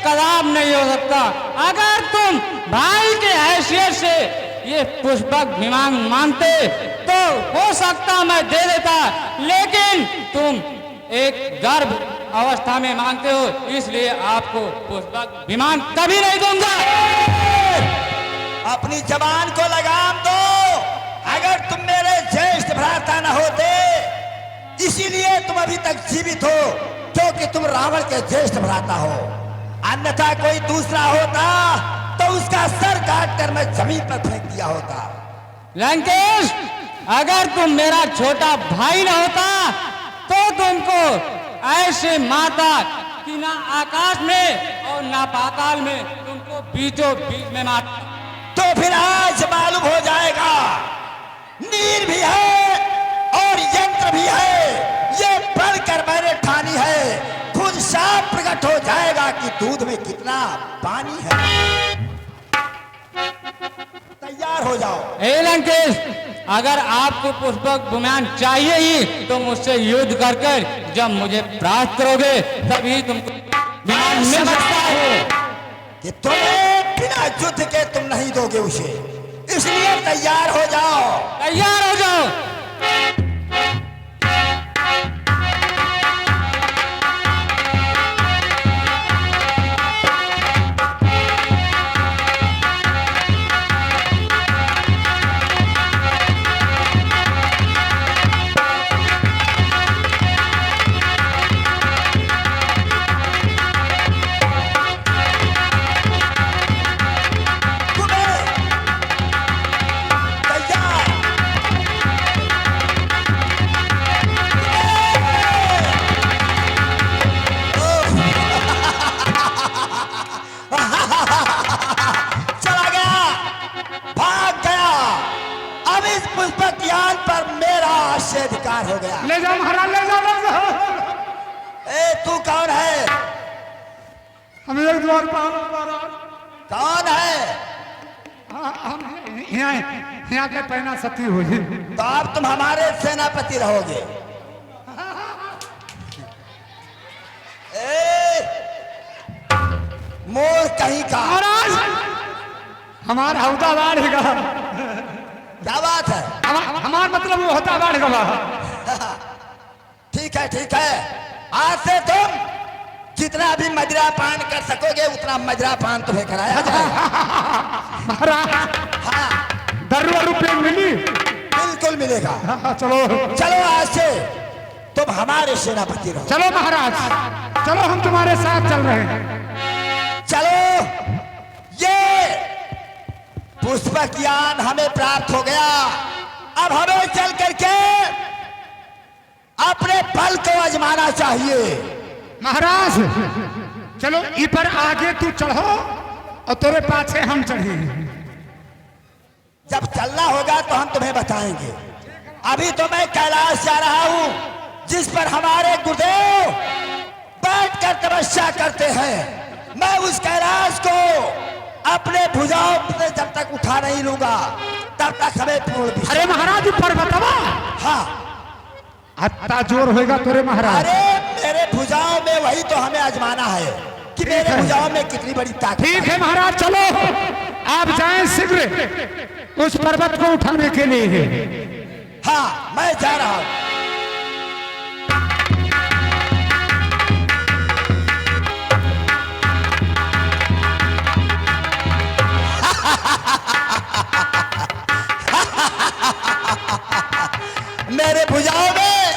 कदाप नहीं हो सकता। अगर तुम भाई के हैसियत से ये पुष्पक विमान मानते तो हो सकता मैं दे देता, लेकिन तुम एक गर्भ अवस्था में मांगते हो, इसलिए आपको पुष्पक विमान कभी नहीं दूंगा। अपनी जबान को लगाम दो। अगर तुम मेरे ज्येष्ठ भ्राता न होते, इसीलिए तुम अभी तक जीवित हो क्योंकि तुम रावण के ज्येष्ठ भ्राता हो। अन्यथा कोई दूसरा होता तो उसका सर काट कर मैं जमीन पर फेंक दिया होता। लंकेश, अगर तुम मेरा छोटा भाई न होता तो तुमको ऐसे माता कि ना आकाश में और ना पाताल में तुमको बीचों बीच में मारता। तो फिर आज मालूम हो जाएगा, नीर भी है और यंत्र भी है, ये पढ़कर मैंने ठानी है। खुद साफ प्रकट हो जाएगा कि दूध में कितना पानी है। तैयार हो जाओ। हे लंकेश, अगर आपको पुष्पक विमान चाहिए ही तो मुझसे युद्ध कर कर जब मुझे प्राप्त करोगे तभी तुमको विमान मिल सकता है। कि तुम्हें बिना युद्ध के तुम नहीं दोगे उसे, इसलिए तैयार हो जाओ। तैयार हो जाओ। अधिकार हो गया। ले जाओ महाराज, ले जाओ, ले जाओ। ए तू कौन है? हम एक द्वारपाल महाराज। कौन है? हम यहाँ के पहना सती हो जी। तो अब तुम हमारे सेनापति रहोगे। मोर कहीं का महाराज, हमारा हौदा बाढ़ेगा। क्या बात है? हमार मतलब वो होता बाढ़ेगा। ठीक है, ठीक है। आज से तुम जितना भी मदिरा पान कर सकोगे उतना मदिरा पान तुम्हें कराया जाएगा। महाराज, हाँ, दर्रा रुपये मिली? बिल्कुल मिलेगा। चलो चलो, आज से तुम हमारे सेनापति रहो। चलो महाराज, चलो हम तुम्हारे साथ चल रहे हैं। चलो, ये पुष्पक ज्ञान हमें प्राप्त हो गया। अब हमें चल करके अपने बल को आजमाना चाहिए। महाराज, चलो ई पर आगे तू चढ़ो और तेरे पाछे हम चढ़े। जब चलना होगा तो हम तुम्हें बताएंगे। अभी तो मैं कैलाश जा रहा हूं, जिस पर हमारे गुरुदेव बैठकर तपस्या करते हैं। मैं उस कैलाश को अपने भुजाओं से जब तक उठा नहीं लूंगा तब तक हमें पूर्ण। अरे महाराज, ऊपर बतावा। हाँ, हत्ता जोर होगा तेरे महाराज। अरे मेरे भुजाओं में वही तो हमें आजमाना है कि मेरे भुजाओं में कितनी बड़ी ताकत। ठीक है महाराज, चलो आप जाएं शीघ्र उस पर्वत को उठाने के लिए। हाँ, मैं जा रहा हूं। मेरे भुजाओं में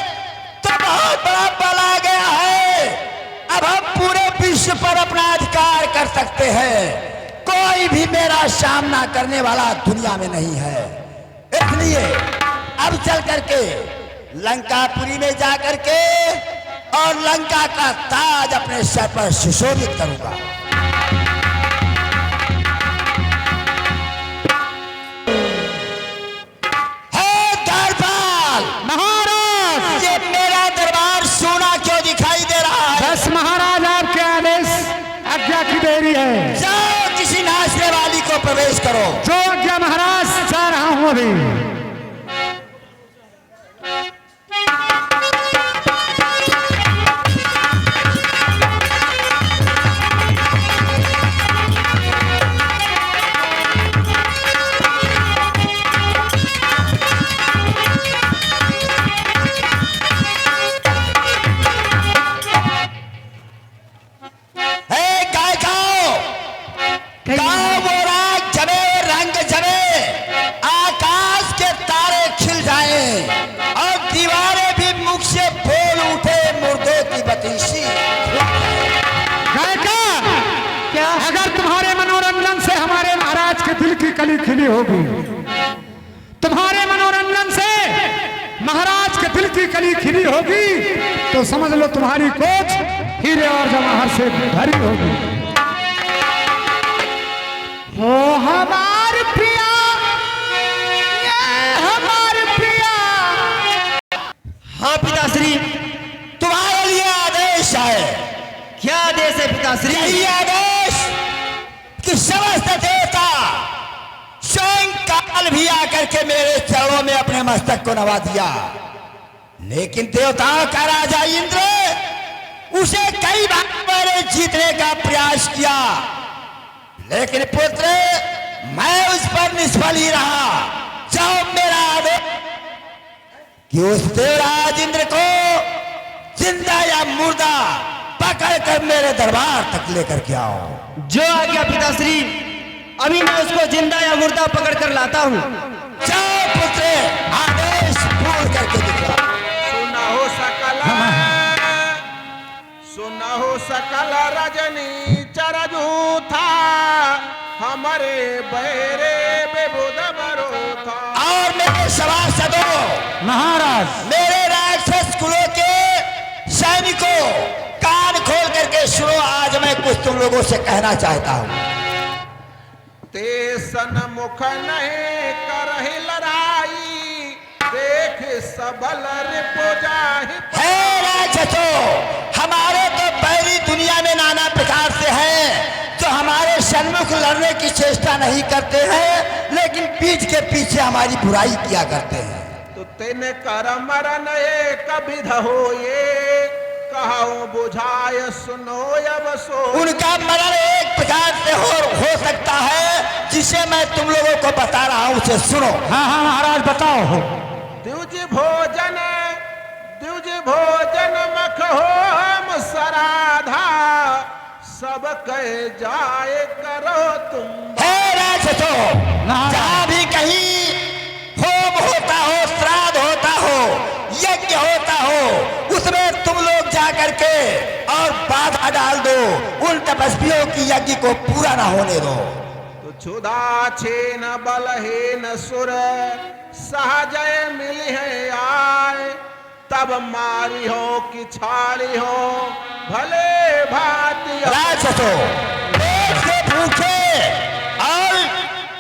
तो बहुत बड़ा बल आ गया है। अब हम पूरे विश्व पर अपना अधिकार कर सकते हैं। कोई भी मेरा सामना करने वाला दुनिया में नहीं है। इसलिए अब चल करके लंकापुरी में जा करके और लंका का ताज अपने सर पर सुशोभित करूंगा। महाराज, आपके आदेश आज्ञा की देरी है। जाओ, किसी नाचने वाली को प्रवेश करो। जो आज्ञा महाराज, जा रहा हूं अभी। नहीं गाँव वो राग जमे रंग जमे, आकाश के तारे खिल जाएं और दीवारें भी मुख से बोल उठे मुर्दों की बतीसी। गायका, क्या अगर तुम्हारे मनोरंजन से हमारे महाराज के दिल की कली खिली होगी, तुम्हारे मनोरंजन से महाराज के दिल की कली खिली होगी, तो समझ लो तुम्हारी कोच हीरे और जवाहर से भरी होगी। हो हमार प्रिया, ये हमार प्रिया। हाँ पिताश्री, तुम्हारे लिए आदेश है। क्या आदेश है पिताश्री? यही आदेश कि समस्त देवता स्वयं काल भी आकर के मेरे चरणों में अपने मस्तक को नवा दिया, लेकिन देवताओं का राजा इंद्र, उसे कई बार मैंने जीतने का प्रयास किया, लेकिन पुत्र मैं उस पर निष्फल ही रहा। जब मेरा आदेश कि उस देवराज इंद्र को जिंदा या मुर्दा पकड़ कर मेरे दरबार तक लेकर के आओ। जो आ गया पिताश्री, अभी मैं उसको जिंदा या मुर्दा पकड़ कर लाता हूँ। जाओ पुत्र, आदेश पूर्ण करके दिखाओ। सुना हो सकल रजनी चरजू था, हमारे बैरे बेबुद बरो था। और मेरे सभासदों, महाराज, मेरे राक्षस कुलों के सैनिकों, कान खोल करके सुनो, आज मैं कुछ तुम लोगों से कहना चाहता हूँ। ते सन्मुख नहीं करहि लड़ाई, देख सबल रिपो जाहि। हे राक्षसों, हमारे तो बैरी दुनिया में नाना प्रकार से हैं, जो हमारे सन्मुख लड़ने की चेष्टा नहीं करते हैं, लेकिन पीठ के पीछे हमारी बुराई किया करते हैं। तो तेन कर मरन एक विध हो, ये कहो बुझाय सुनो अब सो। उनका मरण एक प्रकार से हो सकता है, जिसे मैं तुम लोगों को बता रहा हूं, उसे सुनो। हाँ हाँ महाराज बताओ। द्विज भोजन मख होम सराधा, सब कह जाए करो तुम। हे राक्षसों, जहां भी कहीं होम होता हो, श्राद्ध होता हो, यज्ञ होता हो, उसमें तुम लोग जाकर के और बाधा डाल दो, उन तपस्वियों की यज्ञ को पूरा ना होने दो। तो क्षुधा छेन बलहीन सुर, सहजय मिली है आए, तब मारी हो कि छाड़ी हो, भले भांति। राक्षसों, पेट से भूखे, और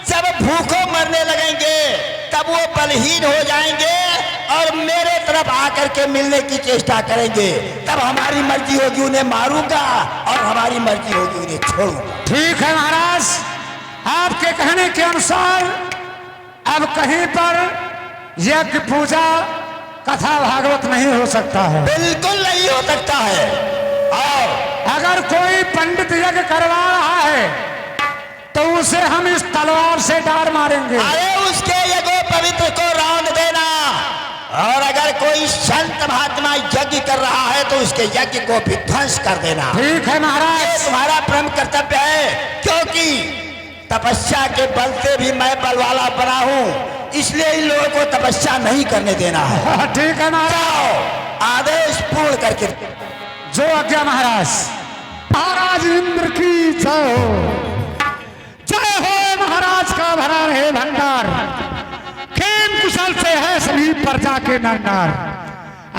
जब भूखों मरने लगेंगे तब वो बलहीन हो जाएंगे और मेरे तरफ आकर के मिलने की चेष्टा करेंगे, तब हमारी मर्जी होगी उन्हें मारूंगा और हमारी मर्जी होगी उन्हें छोड़ूंगा। ठीक है महाराज, आपके कहने के अनुसार अब कहीं पर यज्ञ पूजा कथा भागवत नहीं हो सकता है। बिल्कुल नहीं हो सकता है। और अगर कोई पंडित यज्ञ करवा रहा है तो उसे हम इस तलवार से डार मारेंगे। अरे उसके यज्ञ पवित्र को रौंद देना, और अगर कोई संत महात्मा यज्ञ कर रहा है तो उसके यज्ञ को भी ध्वंस कर देना। ठीक है महाराज, ये तुम्हारा परम कर्तव्य है, क्योंकि तपस्या के बल से भी मैं बलवाला बना हूँ, इसलिए इन लोगों को तपस्या नहीं करने देना है। ठीक है महाराज, जाओ, आदेश पूर्ण करके। जो आज्ञा महाराज। महाराज इंद्र की जय हो, जय हो महाराज का भरा रहे भंडार, खेम कुशल से है सभी प्रजा के नरनार,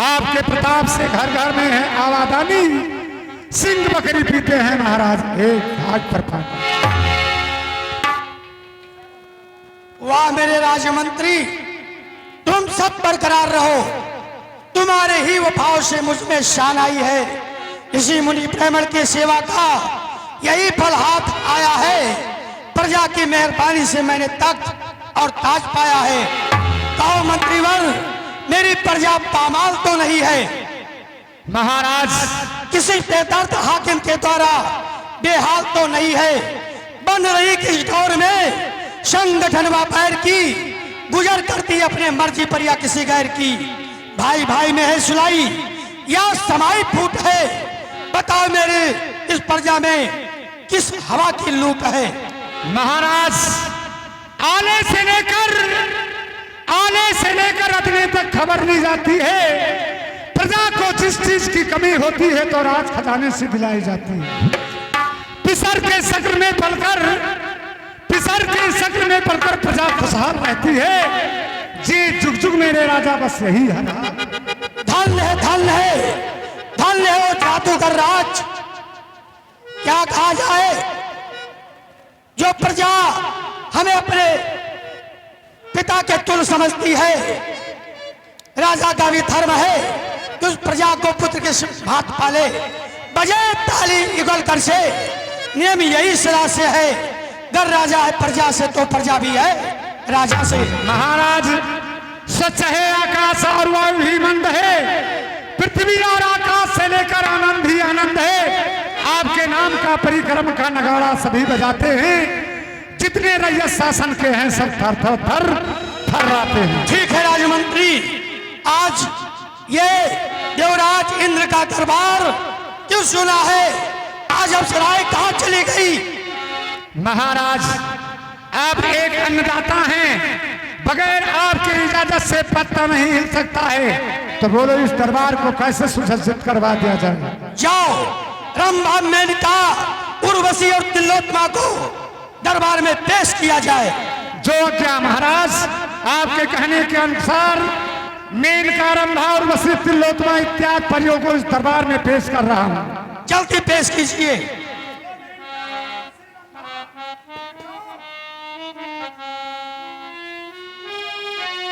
आपके प्रताप से घर घर में है आवादानी, सिंह बकरी पीते हैं महाराज एक घाट पर पानी। वाह मेरे राजमंत्री, तुम सब बरकरार रहो, तुम्हारे ही वफाओं से मुझ में शान आई है। इसी मुनि ब्राह्मण की सेवा का यही फल हाथ आया है। प्रजा की मेहरबानी से मैंने तख्त और ताज पाया है। कहो मंत्रीवर, मेरी प्रजा पामाल तो नहीं है? महाराज, किसी बेदर्द हाकिम के द्वारा बेहाल तो नहीं है? बन रही किस दौर में संगठन व्यापार की गुजर करती अपने मर्जी पर या किसी गैर की? भाई भाई में है सुलाई या समाई फूट है? बताओ मेरे इस प्रजा में किस हवा की लूट है? महाराज आने से लेकर अतने तक खबर ली जाती है। प्रजा को जिस चीज की कमी होती है तो राज खजाने से दिलाई जाती है। पिसर के शक्ल में पलकर प्रजा खुशहाल रहती है। जी जुग जुग मेरे राजा, बस यही है ना। धन्य है वो जादूगर राज। क्या कहा जाए, जो प्रजा हमें अपने पिता के तुल्य समझती है, राजा का भी धर्म है कि उस प्रजा को पुत्र के भात पाले। बजे ताली युगल कर से नियम यही सदा से है, अगर राजा है प्रजा से तो प्रजा भी है राजा से। महाराज सच है आकाश और वायु ही मंद है, पृथ्वी और आकाश से लेकर आनंद ही आनंद है। आपके नाम का परिक्रम का नगाड़ा सभी बजाते हैं। जितने रैयत शासन के हैं सब थर थर थर थर्राते हैं। ठीक है राजमंत्री, आज ये देवराज इंद्र का दरबार क्यों सुना है? आज अप्सराएं कहाँ चली गई? महाराज आप एक अन्नदाता हैं, बगैर आपके इजाजत से पत्ता नहीं हिल सकता है। तो बोलो इस दरबार को कैसे सुसज्जित करवा दिया जाए? जाओ, रंभा, मेनका, उर्वशी और तिलोत्तमा को दरबार में पेश किया जाए। जो क्या महाराज, आपके कहने के अनुसार मेनका, रंभा, उर्वशी, तिलोत्तमा इत्यादि परियों को इस दरबार में पेश कर रहा हूँ। जल्दी पेश कीजिए।